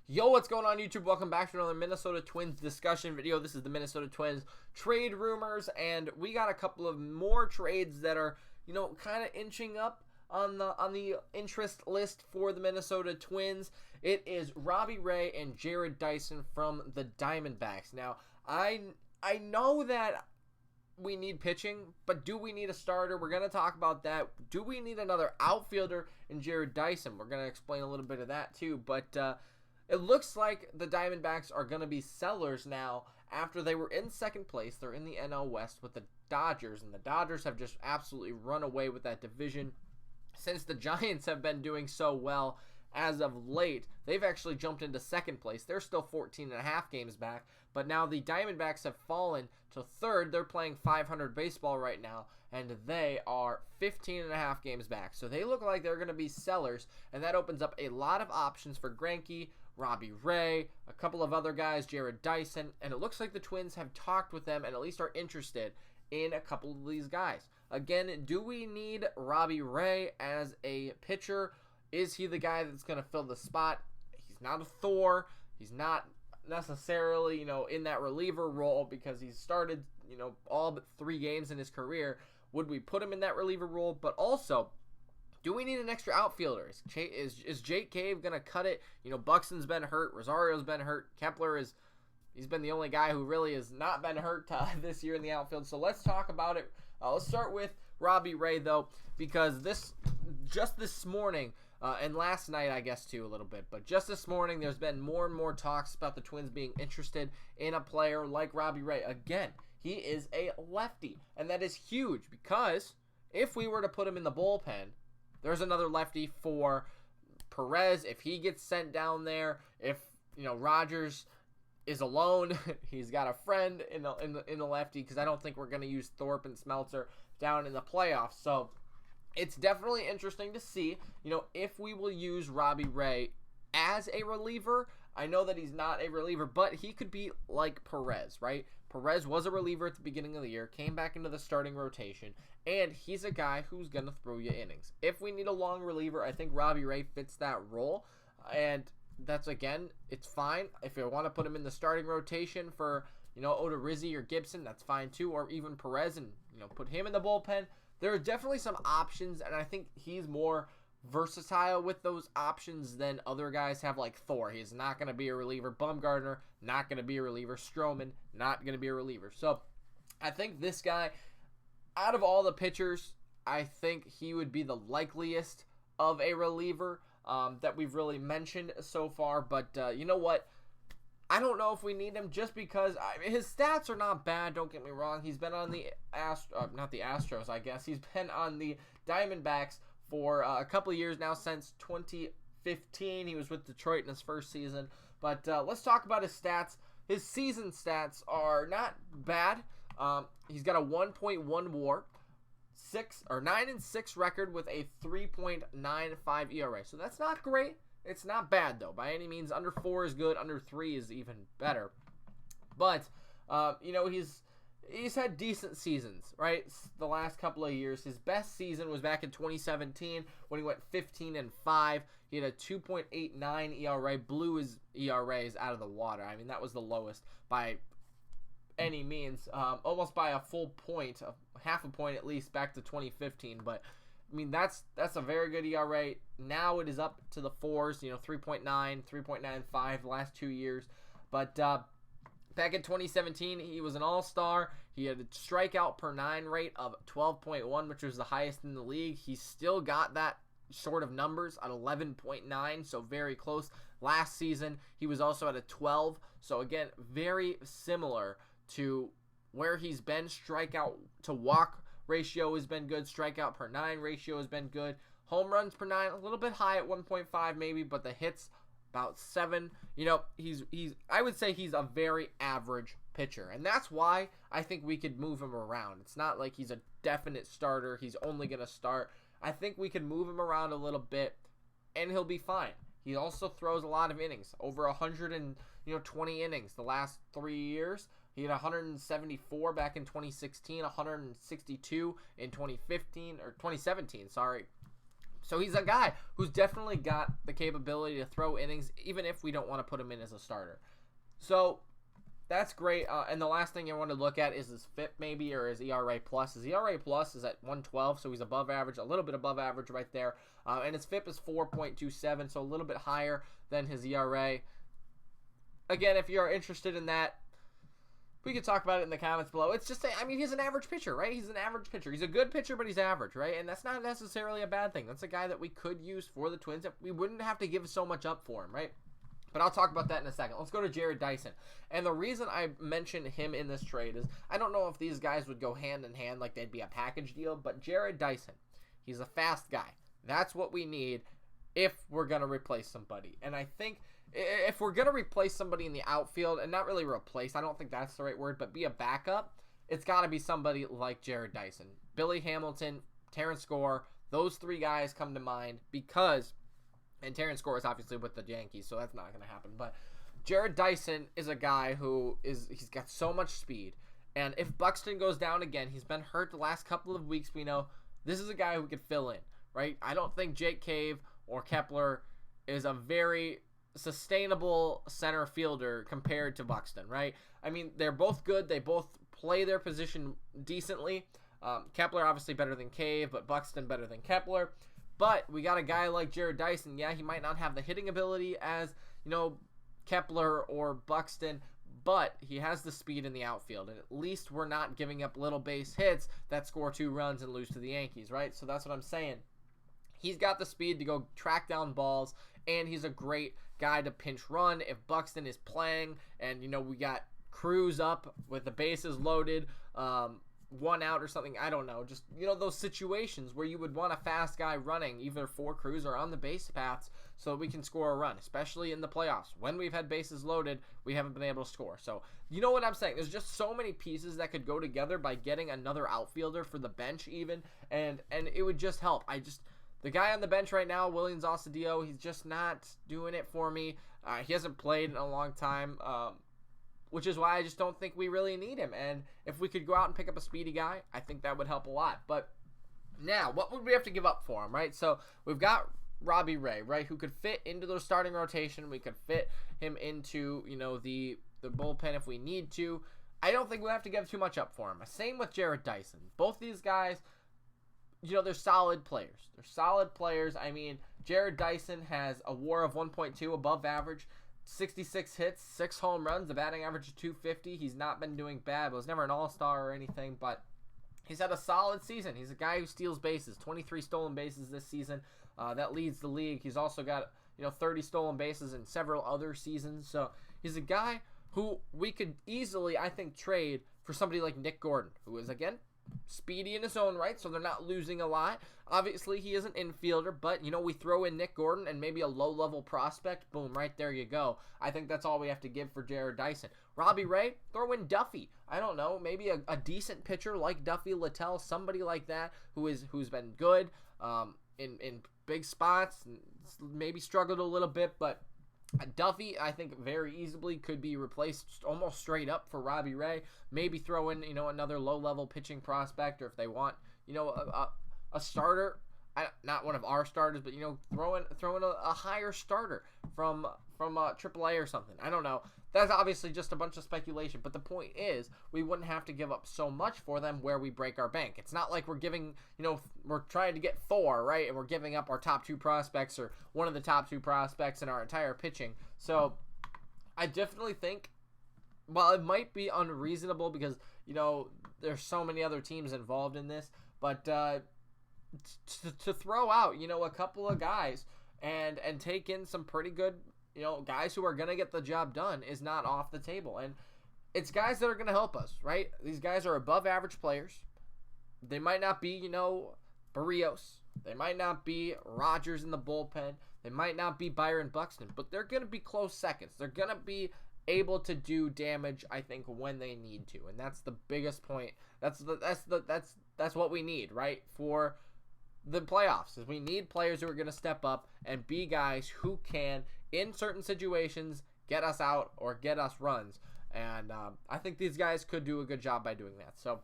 Yo, what's going on YouTube? Welcome back to another Minnesota Twins discussion video. This is the Minnesota Twins trade rumors, and we got a couple of more trades that are, kind of inching up on the interest list for the Minnesota Twins. It is Robbie Ray and Jarrod Dyson from the Diamondbacks. Now, I know that we need pitching, but do we need a starter? We're going to talk about that. Do we need another outfielder in Jarrod Dyson? We're going to explain a little bit of that too, but it looks like the Diamondbacks are going to be sellers now after they were in second place. They're in the NL West with the Dodgers, and the Dodgers have just absolutely run away with that division. Since the Giants have been doing so well as of late, they've actually jumped into second place. They're still 14 and a half games back, but now the Diamondbacks have fallen to third. They're playing 500 baseball right now, and they are 15 and a half games back. So they look like they're going to be sellers, and that opens up a lot of options for Greinke, Robbie Ray, a couple of other guys, Jarrod Dyson, and it looks like the Twins have talked with them and at least are interested in a couple of these guys. Again, do we need Robbie Ray as a pitcher? Is he the guy that's going to fill the spot? He's not a Thor. He's not necessarily, in that reliever role because he's started, all but 3 games in his career. Would we put him in that reliever role? But also, do we need an extra outfielder? Is Jake Cave going to cut it? Buxton's been hurt. Rosario's been hurt. Kepler he's been the only guy who really has not been hurt this year in the outfield. So let's talk about it. Let's start with Robbie Ray, though, because just this morning, and last night, I guess, too, a little bit, but just this morning, there's been more and more talks about the Twins being interested in a player like Robbie Ray. Again, he is a lefty, and that is huge because if we were to put him in the bullpen, there's another lefty for Perez. If he gets sent down there, if Rogers is alone, he's got a friend in the lefty, because I don't think we're going to use Thorpe and Smeltzer down in the playoffs. So it's definitely interesting to see, if we will use Robbie Ray as a reliever. I know that he's not a reliever, but he could be like Perez, right? Perez was a reliever at the beginning of the year, came back into the starting rotation, and he's a guy who's going to throw you innings. If we need a long reliever, I think Robbie Ray fits that role, and that's, again, it's fine. If you want to put him in the starting rotation for, Odorizzi or Gibson, that's fine too, or even Perez, and, put him in the bullpen. There are definitely some options, and I think he's more versatile with those options than other guys have, like Thor. He's not going to be a reliever. Bumgarner, not going to be a reliever. Stroman, not going to be a reliever. So I think this guy, out of all the pitchers, I think he would be the likeliest of a reliever that we've really mentioned so far. But you know what? I don't know if we need him just because his stats are not bad. Don't get me wrong. He's been on the not the Astros, I guess. He's been on the Diamondbacks for a couple of years now, since 2015. He was with Detroit in his first season. But let's talk about his stats. His season stats are not bad. He's got a 1.1 WAR, 9-6 record with a 3.95 ERA. So that's not great. It's not bad, though, by any means. Under 4 is good. Under 3 is even better. But, he's had decent seasons, right? The last couple of years. His best season was back in 2017 when he went 15-5. He had a 2.89 ERA. Blew his ERAs out of the water. I mean, that was the lowest by any means. Almost by a full point, half a point at least, back to 2015. But I mean, that's a very good ERA. Now it is up to the 4s, 3.9, 3.95 the last 2 years. But back in 2017, he was an all-star. He had a strikeout per 9 rate of 12.1, which was the highest in the league. He still got that sort of numbers at 11.9, so very close. Last season, he was also at a 12. So again, very similar to where he's been. Strikeout to walk ratio has been good. Strikeout per 9 ratio has been good. Home runs per 9, a little bit high at 1.5 maybe, but the hits about 7. I would say he's a very average pitcher, and that's why I think we could move him around. It's not like he's a definite starter. He's only going to start. I think we can move him around a little bit, and he'll be fine. He also throws a lot of innings, over 120 innings the last 3 years. He had 174 back in 2016, 162 in 2017, So he's a guy who's definitely got the capability to throw innings, even if we don't want to put him in as a starter. So that's great. And the last thing I want to look at is his FIP maybe, or his ERA plus. His ERA plus is at 112, so he's above average, a little bit above average right there. And his FIP is 4.27, so a little bit higher than his ERA. Again, if you're interested in that, we could talk about it in the comments below. It's just, he's an average pitcher, right? He's an average pitcher. He's a good pitcher, but he's average, right? And that's not necessarily a bad thing. That's a guy that we could use for the Twins. We wouldn't have to give so much up for him, right? But I'll talk about that in a second. Let's go to Jarrod Dyson. And the reason I mentioned him in this trade is I don't know if these guys would go hand in hand like they'd be a package deal, but Jarrod Dyson, he's a fast guy. That's what we need if we're going to replace somebody. And I think if we're going to replace somebody in the outfield, and not really replace, I don't think that's the right word, but be a backup, it's got to be somebody like Jarrod Dyson. Billy Hamilton, Terrence Gore, those three guys come to mind because, and Terrence Gore is obviously with the Yankees, so that's not going to happen, but Jarrod Dyson is a guy he's got so much speed, and if Buxton goes down again, he's been hurt the last couple of weeks, we know this is a guy who could fill in, right? I don't think Jake Cave or Kepler is a very sustainable center fielder compared to Buxton, right? They're both good. They both play their position decently. Kepler obviously better than Cave, but Buxton better than Kepler. But we got a guy like Jarrod Dyson. Yeah, he might not have the hitting ability as, Kepler or Buxton, but he has the speed in the outfield, and at least we're not giving up little base hits that score 2 runs and lose to the Yankees, right? So that's what I'm saying. He's got the speed to go track down balls, and he's a great guy to pinch run if Buxton is playing, and we got Cruz up with the bases loaded, 1 out or something. I don't know, just those situations where you would want a fast guy running either for Cruz or on the base paths so we can score a run, especially in the playoffs. When we've had bases loaded, we haven't been able to score. So you know what I'm saying? There's just so many pieces that could go together by getting another outfielder for the bench even, and it would just help. The guy on the bench right now, Williams Osadio, he's just not doing it for me. He hasn't played in a long time, which is why I just don't think we really need him. And if we could go out and pick up a speedy guy, I think that would help a lot. But now, what would we have to give up for him, right? So we've got Robbie Ray, right, who could fit into the starting rotation. We could fit him into, the bullpen if we need to. I don't think we'll have to give too much up for him. Same with Jarrod Dyson. Both these guys, they're solid players. Jarrod Dyson has a WAR of 1.2 above average, 66 hits, 6 home runs, the batting average is 250. He's not been doing bad. Was never an all-star or anything, but he's had a solid season. He's a guy who steals bases, 23 stolen bases this season. That leads the league. He's also got 30 stolen bases in several other seasons. So he's a guy who we could easily, I think, trade for somebody like Nick Gordon, who is, again, speedy in his own right, so they're not losing a lot. Obviously, he is an infielder, but, we throw in Nick Gordon and maybe a low-level prospect. Boom, right there you go. I think that's all we have to give for Jarrod Dyson. Robbie Ray, throw in Duffy. I don't know, maybe a decent pitcher like Duffy Littell, somebody like that who's been good in big spots, maybe struggled a little bit, but Duffy, I think, very easily could be replaced almost straight up for Robbie Ray. Maybe throw in, another low-level pitching prospect, or if they want, a starter, not one of our starters, but, throw in a higher starter from AAA or something. I don't know. That's obviously just a bunch of speculation, but the point is we wouldn't have to give up so much for them where we break our bank. It's not like we're giving, we're trying to get 4, right, and we're giving up our top 2 prospects or one of the top 2 prospects in our entire pitching. So I definitely think, while it might be unreasonable because, there's so many other teams involved in this, but to throw out, a couple of guys and take in some pretty good, guys who are going to get the job done is not off the table. And it's guys that are going to help us, right? These guys are above average players. They might not be, Barrios. They might not be Rogers in the bullpen. They might not be Byron Buxton, but they're going to be close seconds. They're going to be able to do damage, I think, when they need to. And that's the biggest point. That's what we need, right? For the playoffs, is we need players who are going to step up and be guys who can, in certain situations, get us out or get us runs. And I think these guys could do a good job by doing that. So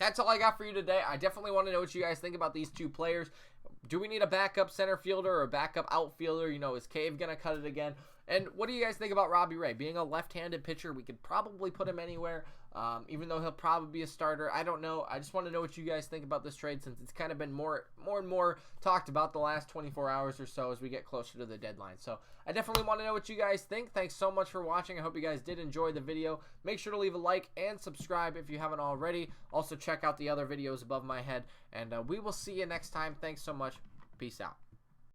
that's all I got for you today. I definitely want to know what you guys think about these 2 players. Do we need a backup center fielder or a backup outfielder? You know, is Cave going to cut it again? And what do you guys think about Robbie Ray? Being a left-handed pitcher, we could probably put him anywhere, even though he'll probably be a starter. I don't know. I just want to know what you guys think about this trade, since it's kind of been more and more talked about the last 24 hours or so as we get closer to the deadline. So I definitely want to know what you guys think. Thanks so much for watching. I hope you guys did enjoy the video. Make sure to leave a like and subscribe if you haven't already. Also, check out the other videos above my head, and we will see you next time. Thanks so much. Peace out.